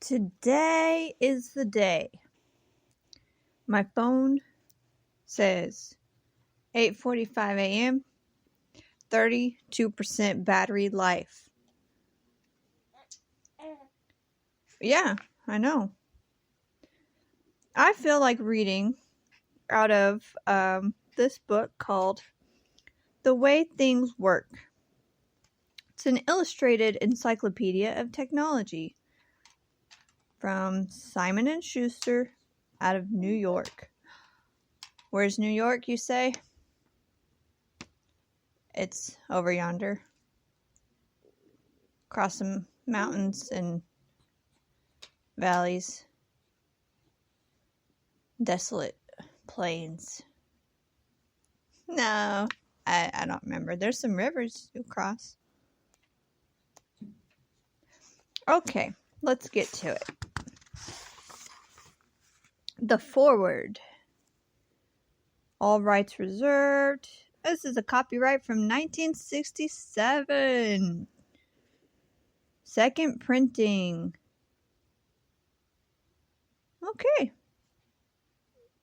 Today is the day. My phone says 8:45 a.m., 32% battery life. Yeah, I know. I feel like reading out of this book called The Way Things Work. It's an illustrated encyclopedia of technology from Simon & Schuster out of New York. Where's New York, you say? It's over yonder. Across some mountains and valleys. Desolate plains. No, I don't remember. There's some rivers to cross. Okay, let's get to it. The foreword. All rights reserved. This is a copyright from 1967. Second printing. Okay.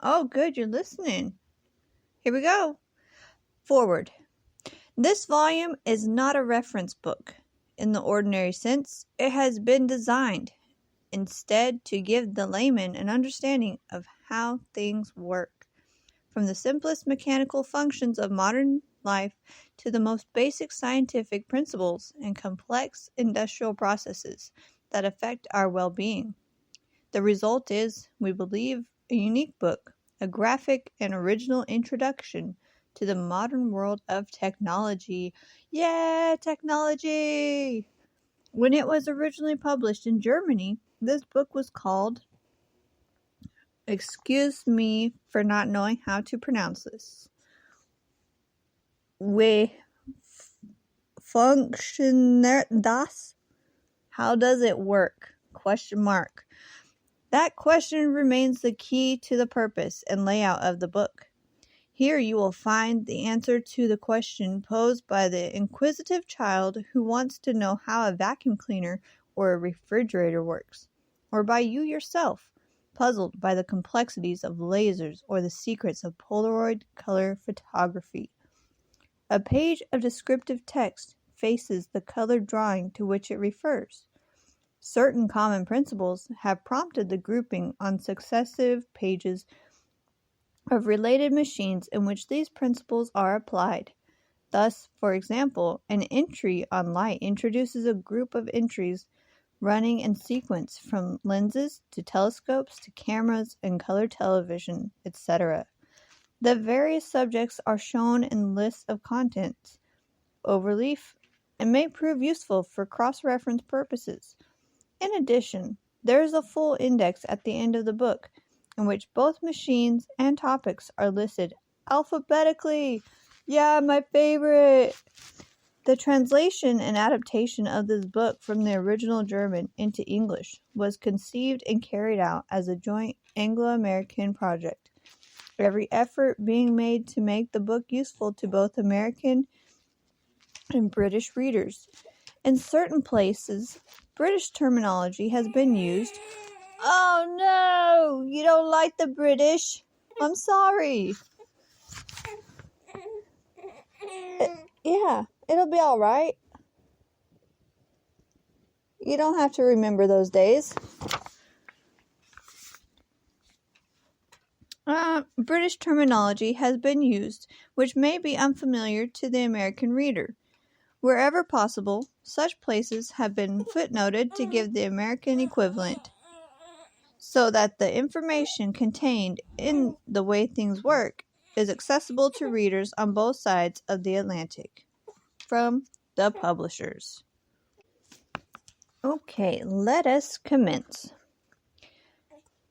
Oh, good, you're listening. Here we go. Forward. This volume is not a reference book. In the ordinary sense, it has been designed instead to give the layman an understanding of how things work. From the simplest mechanical functions of modern life to the most basic scientific principles and complex industrial processes that affect our well-being. The result is, we believe, a unique book, a graphic and original introduction to the modern world of technology. Yeah, technology! When it was originally published in Germany, this book was called, excuse me for not knowing how to pronounce this, Wie funktioniert das? How does it work? ? That question remains the key to the purpose and layout of the book. Here you will find the answer to the question posed by the inquisitive child who wants to know how a vacuum cleaner or a refrigerator works, or by you yourself, puzzled by the complexities of lasers or the secrets of Polaroid color photography. A page of descriptive text faces the colored drawing to which it refers. Certain common principles have prompted the grouping on successive pages of related machines in which these principles are applied. Thus, for example, an entry on light introduces a group of entries running in sequence from lenses to telescopes to cameras and color television, etc. The various subjects are shown in lists of contents, overleaf, and may prove useful for cross-reference purposes. In addition, there is a full index at the end of the book, in which both machines and topics are listed alphabetically. Yeah, my favorite! The translation and adaptation of this book from the original German into English was conceived and carried out as a joint Anglo-American project, every effort being made to make the book useful to both American and British readers. In certain places, British terminology has been used. Oh no! You don't like the British? I'm sorry. Yeah, it'll be alright. You don't have to remember those days. British terminology has been used, which may be unfamiliar to the American reader. Wherever possible, such places have been footnoted to give the American equivalent, so that the information contained in The Way Things Work is accessible to readers on both sides of the Atlantic. From the publishers. Okay, let us commence.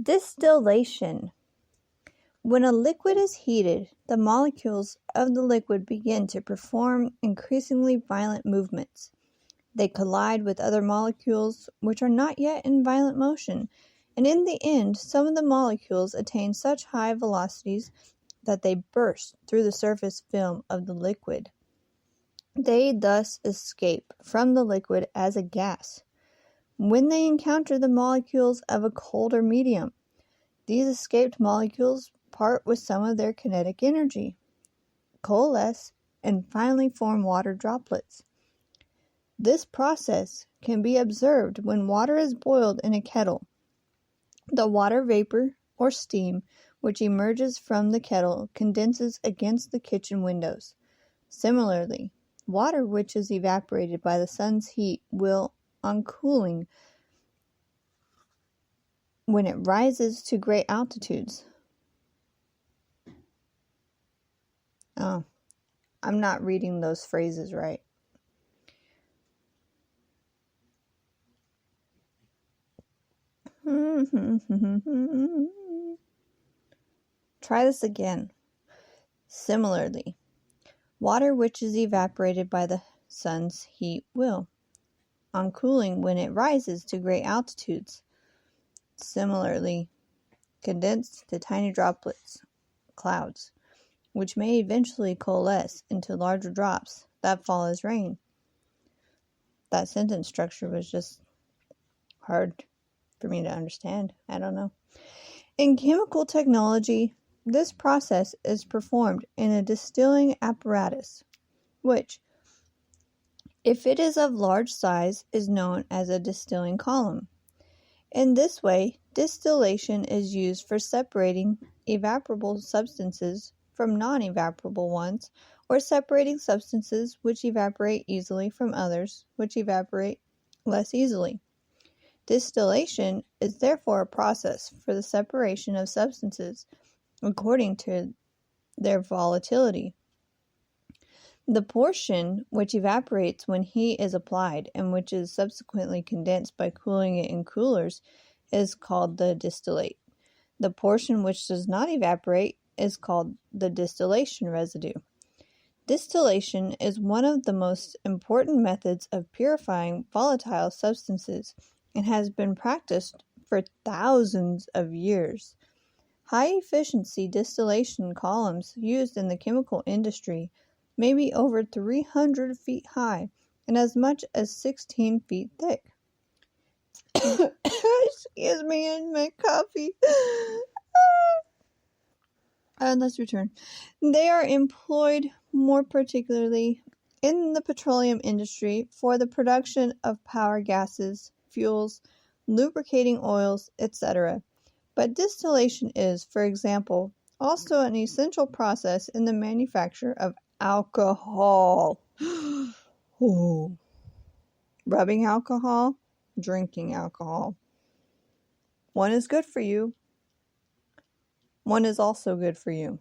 Distillation. When a liquid is heated, the molecules of the liquid begin to perform increasingly violent movements. They collide with other molecules which are not yet in violent motion, and in the end, some of the molecules attain such high velocities that they burst through the surface film of the liquid. They thus escape from the liquid as a gas. when they encounter the molecules of a colder medium. These escaped molecules part with some of their kinetic energy, coalesce, and finally form water droplets. This process can be observed when water is boiled in a kettle. The water vapor, or steam, which emerges from the kettle condenses against the kitchen windows. Similarly, water which is evaporated by the sun's heat will, on cooling, when it rises to great altitudes. Oh, I'm not reading those phrases right. Try this again. Similarly, water which is evaporated by the sun's heat will, on cooling when it rises to great altitudes, similarly condense to tiny droplets, clouds, which may eventually coalesce into larger drops that fall as rain. That sentence structure was just hard for me to understand. I don't know. In chemical technology, this process is performed in a distilling apparatus, which, if it is of large size, is known as a distilling column. In this way, distillation is used for separating evaporable substances from non-evaporable ones, or separating substances which evaporate easily from others which evaporate less easily. Distillation is therefore a process for the separation of substances according to their volatility. The portion which evaporates when heat is applied and which is subsequently condensed by cooling it in coolers is called the distillate. The portion which does not evaporate is called the distillation residue. Distillation is one of the most important methods of purifying volatile substances and has been practiced for thousands of years. High-efficiency distillation columns used in the chemical industry may be over 300 feet high and as much as 16 feet thick. Excuse me, and my coffee. Let's return. They are employed more particularly in the petroleum industry for the production of power gases, fuels, lubricating oils, etc. But distillation is, for example, also an essential process in the manufacture of alcohol. Oh. Rubbing alcohol, drinking alcohol. One is good for you. One is also good for you.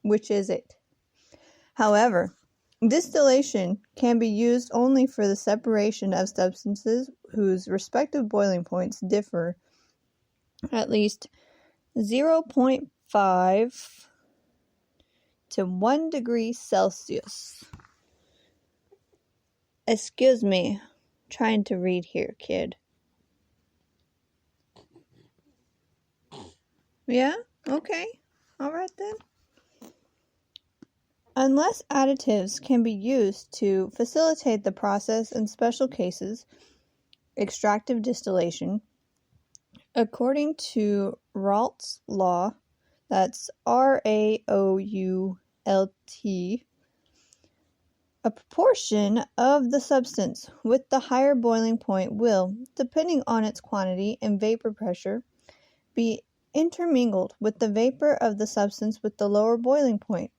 Which is it? However, distillation can be used only for the separation of substances whose respective boiling points differ at least 0.5 to 1 degree Celsius. Excuse me, trying to read here, kid. Yeah? Okay. All right then. Unless additives can be used to facilitate the process in special cases, extractive distillation, according to Raoult's law, that's R-A-O-U-L-T, a proportion of the substance with the higher boiling point will, depending on its quantity and vapor pressure, be intermingled with the vapor of the substance with the lower boiling point,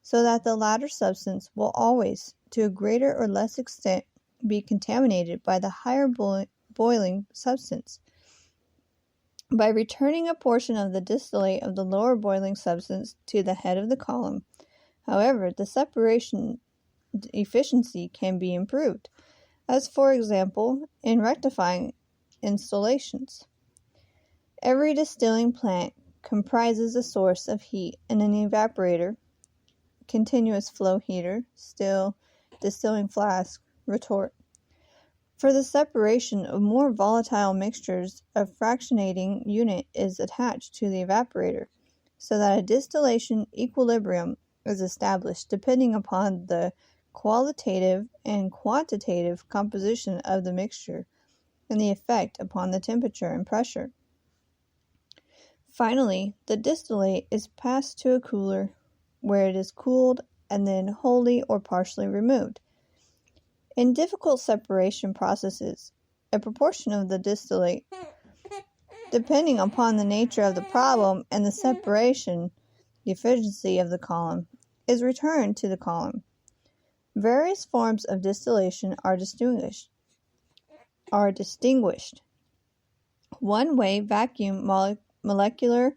so that the latter substance will always, to a greater or less extent, be contaminated by the higher boiling substance. By returning a portion of the distillate of the lower boiling substance to the head of the column, however, the separation efficiency can be improved, as for example, in rectifying installations. Every distilling plant comprises a source of heat and an evaporator, continuous flow heater, still, distilling flask, retort. For the separation of more volatile mixtures, a fractionating unit is attached to the evaporator, so that a distillation equilibrium is established depending upon the qualitative and quantitative composition of the mixture, and the effect upon the temperature and pressure. Finally, the distillate is passed to a cooler, where it is cooled and then wholly or partially removed. In difficult separation processes, a proportion of the distillate, depending upon the nature of the problem and the separation, the efficiency of the column, is returned to the column. Various forms of distillation are distinguished. One-way vacuum molecular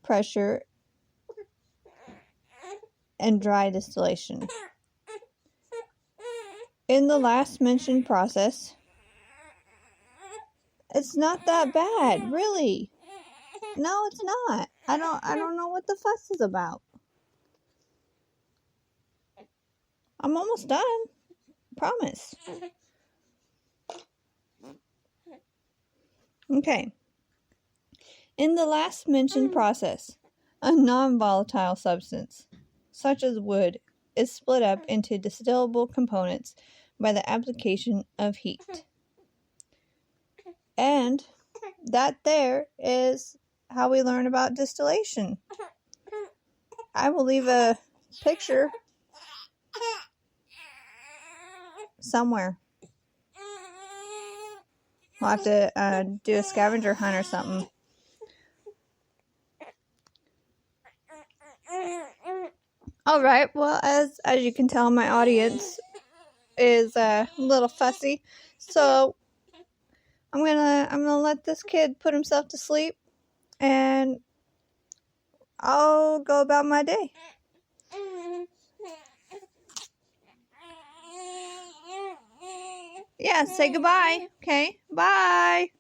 pressure and dry distillation. In the last mentioned process, it's not that bad, really. No, it's not. I don't know what the fuss is about. I'm almost done. Promise. Okay. In the last mentioned process, a non-volatile substance, such as wood, is split up into distillable components by the application of heat. And that there is how we learn about distillation. I will leave a picture somewhere. We'll have to do a scavenger hunt or something. Alright, well, as you can tell, my audience is a little fussy, so I'm gonna let this kid put himself to sleep, and I'll go about my day. Yeah, say goodbye. Okay, bye.